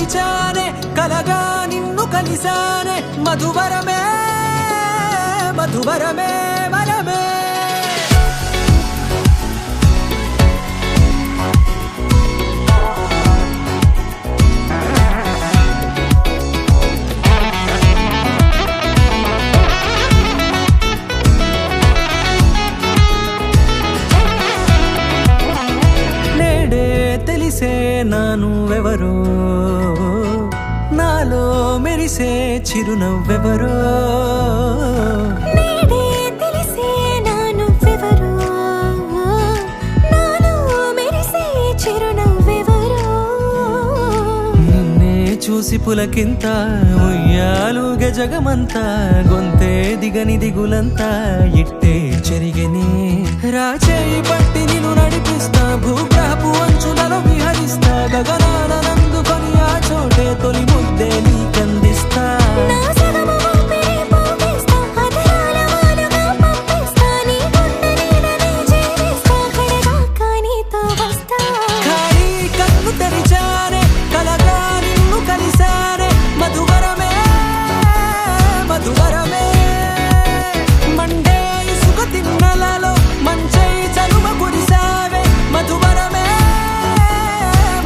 తెరిచానే కలగా నిన్ను కలిసానే మధువరమే మధువరమే వరమే నానువెవరో నాలో మెరిసే చిరునవ్వెవరో నేడే తెలిసే నానువెవరో నాలో మెరిసే చిరునవ్వెవరో నిన్నే చూసి పులకింత ఉయ్యాలుగ జగమంతా గొంతే దిగని దిగులంతా ఇట్టే చెరిగనే రాచేయి పట్టి నిన్ను నడిపిస్తా భూగ్రహపు అంచులలో విహరిస్తా గగనాల నందుకొని ఆ చోటే తొలి ముద్దే నీకందిస్తా ఖాళీ కన్ను తెరిచానే కలగా నిన్ను కలిసానే మధువరమే మధువరమే మండే ఇసుక తిన్నలలో మంచై చలువ కురిసావే మధువరమే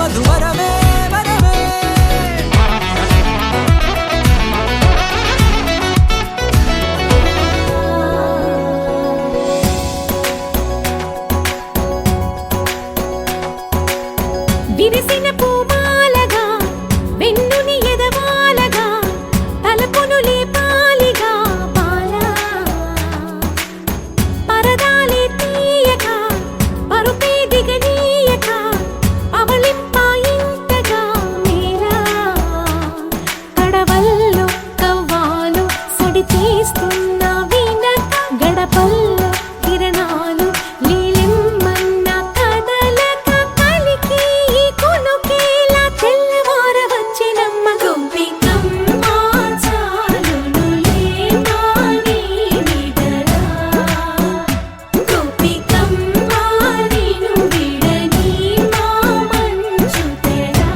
మధువరమే వరమే విరిసిన పూమాలగా వెన్నుని ఎదవాలగా తలపును లేపాలిగా పాలా పరదాలే తీయక పరుపే దిగనీయక అవలింపాయింతగా మేరా కడవల్లో కవ్వాలు సడి చేస్తున్న వీణక గడపల్లో కిరణాలు లీలిమ్మన్న కదలక కలికి కొనుకేలా తెల్లవార వచ్చినమ్మ గోపికమ్మ చాలునులే మాని విడరా గోపికమ్మ నిన్ను విడని మా మంచు తెరా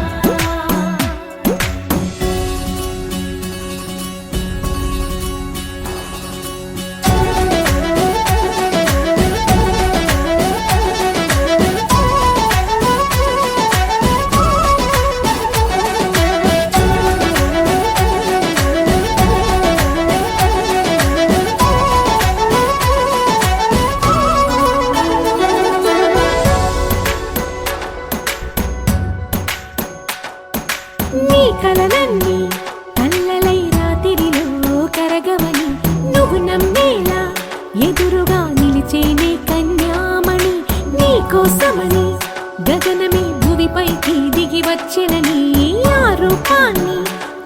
నీ కలలన్నీ కల్లలై రాత్రిలో కరగవని నువ్వు నమ్మేలా ఎదురుగా నిలిచేనే కన్యామణి నీ కోసమని గగనమే భువిపైకి దిగి వచ్చెనని ఆ రూపాన్ని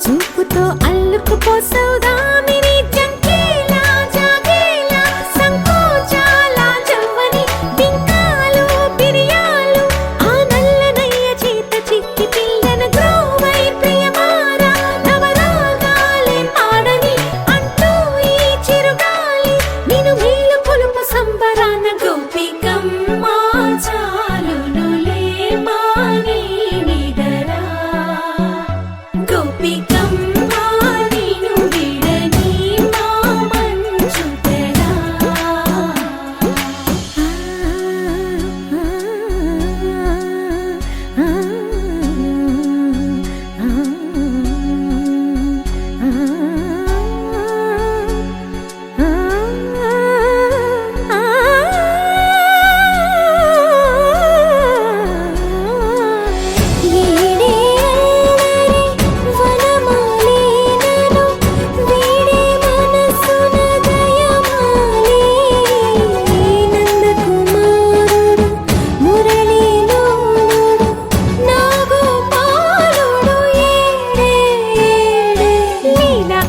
చూపుతో అల్లుకుపోసౌదామిని జంకేలా జాగేలా సంకోచాల జవ్వని బింకాలు బిరియాలు ఆ నల్లనయ్య చేత చిక్కి పిల్లన గ్రోవై ప్రియమారా నవరాగాలే పాడని అంటూ ఈ చిరుగాలి నిన్ను మేలు కొలుపు సంబరాన గోపికమ్మ చాలునులే మాని విడరా గోపికమ్మ నిన్ను విడని మా మంచు తెరా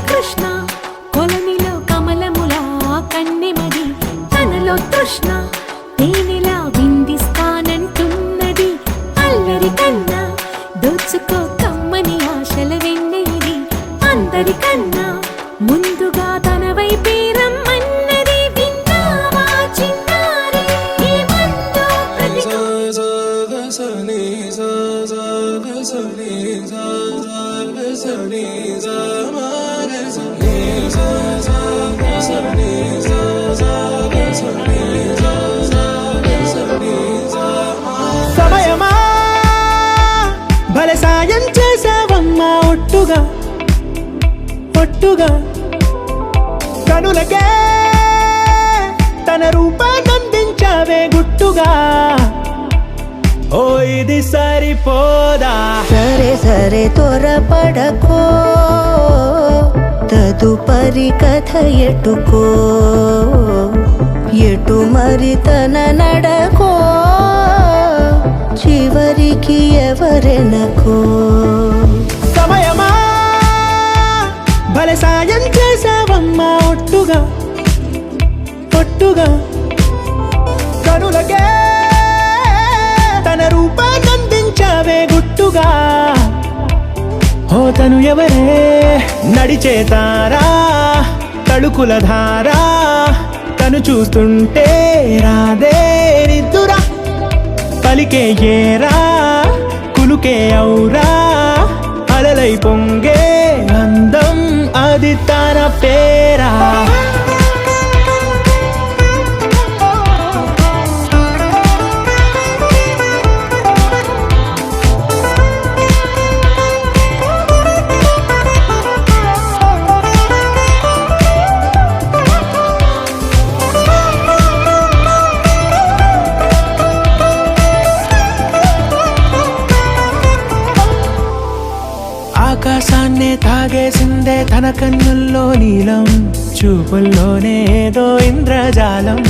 కృష్ణ కొలనిలో కమలములా కన్నెమది తనలో తృష్ణ తేనెలా విందిస్తానంటున్నది అల్లరి కన్నా దోచుకో కమ్మని ఆశల వెన్నెది అందరికన్నా ముందుగా తన వైపే రమ్మన్నది విన్నావా చిన్నారి ఏమందో ప్రతి ఒట్టుగా కనులకే తన రూపాన్నందించావే గుట్టుగా ఓ ఇది సరిపోదా సరే సరే త్వరపడకో తదుపరి కథ ఎటుకో ఎటు మరి తన నడకో చివరికి ఎవరెనకో సమయమా భలే సాయం చేసావమ్మా ఒట్టుగా ఒట్టుగా కనులకే తన రూపాన్నందించావే గుట్టుగా ఓ తను ఎవరే నడిచే తారా తళుకుల ధారా తను చూస్తుంటే రాదే నిద్దురా పలికే ఏరా కులుకే ఔరా అలలై పొంగే అందం అది తన పేరా ఆకాశాన్నే తాగేసిందే తన కన్నుల్లో నీలం చూపుల్లోనే ఏదో ఇంద్రజాలం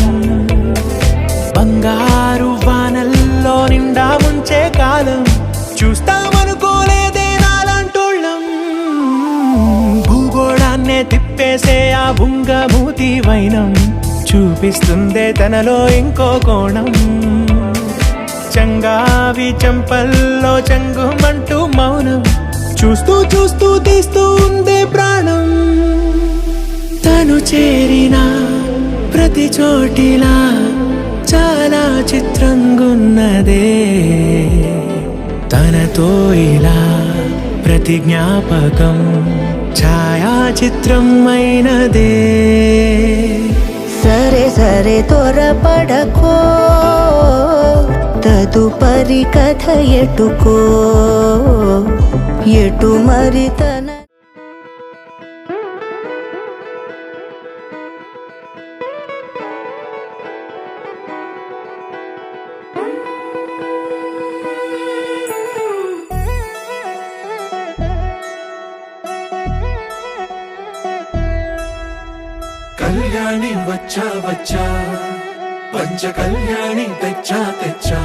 బంగారు వానల్లో నిండా ముంచే కాలం చూస్తామనుకోలేదే నాలంటోళ్ళం భూగోళాన్నే తిప్పేసే ఆ బుంగమూతి వైనం చూపిస్తుందే తనలో ఇంకో కోణం చంగావి చెంపల్లో చెంగుమంటూ మౌనం చూస్తూ చూస్తూ తీస్తూ ఉందే ప్రాణం తను చేరిన ప్రతి చోటిలా చాలా చిత్రంగున్నదే తనతో ఇలా ప్రతి జ్ఞాపకం ఛాయాచిత్రం అయినదే సరే సరే త్వరపడకో తదుపరి కథ ఎటుకో ఎటు మరి తన కళ్యాణి వచ్చా వచ్చా పంచ కళ్యాణి తెచ్చా తెచ్చా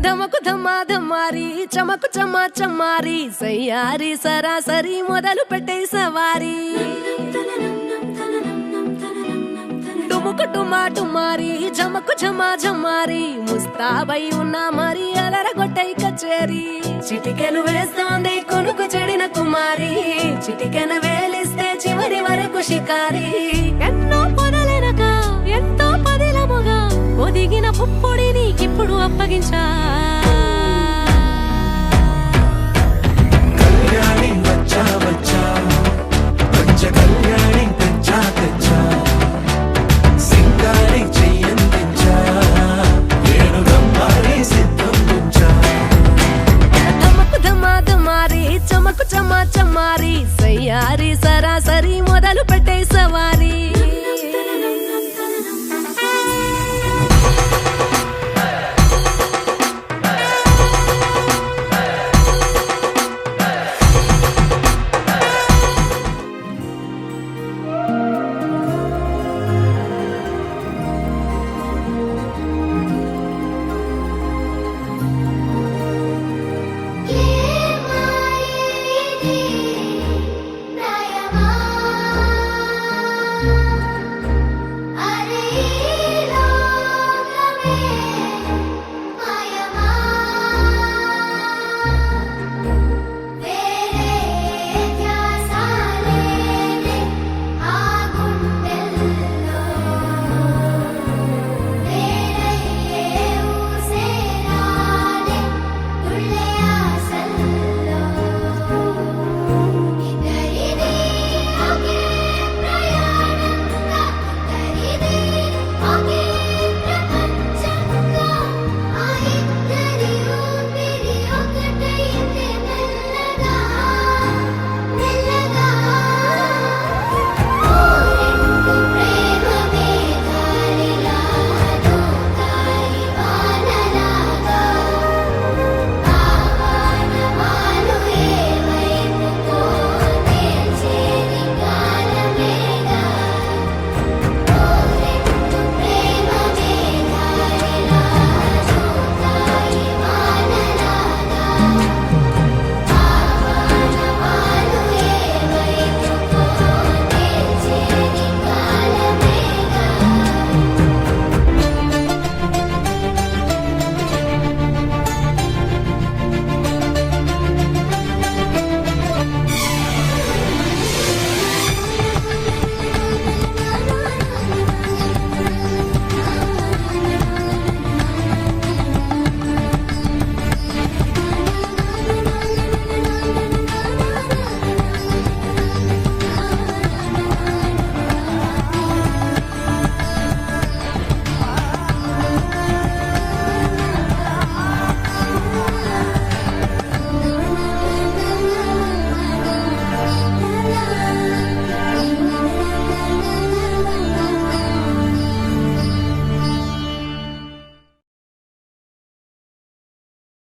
ధమకు ధమ్మా ధమ్మారి చమకు చమ్మా చమ్మారి సయ్యారి సరాసరి మొదలు పెట్టే సవారి టుముకు టుమా టుమారి జమకు ఝమా ఝమారి ముస్తాబై ఉన్నా మరి అలరగొట్టై కచేరి చిటికెలు వేస్తోంది కొనుకు చెడిన కుమారి చిటికెన వేలిస్తే చివరి వరకు షికారి ఎన్నో పొదలెనక ఎంతో పదిలముగా ఒదిగిన పుప్పొడి నీకిప్పుడు అప్పగించా కళ్యాణి వచ్చా వచ్చా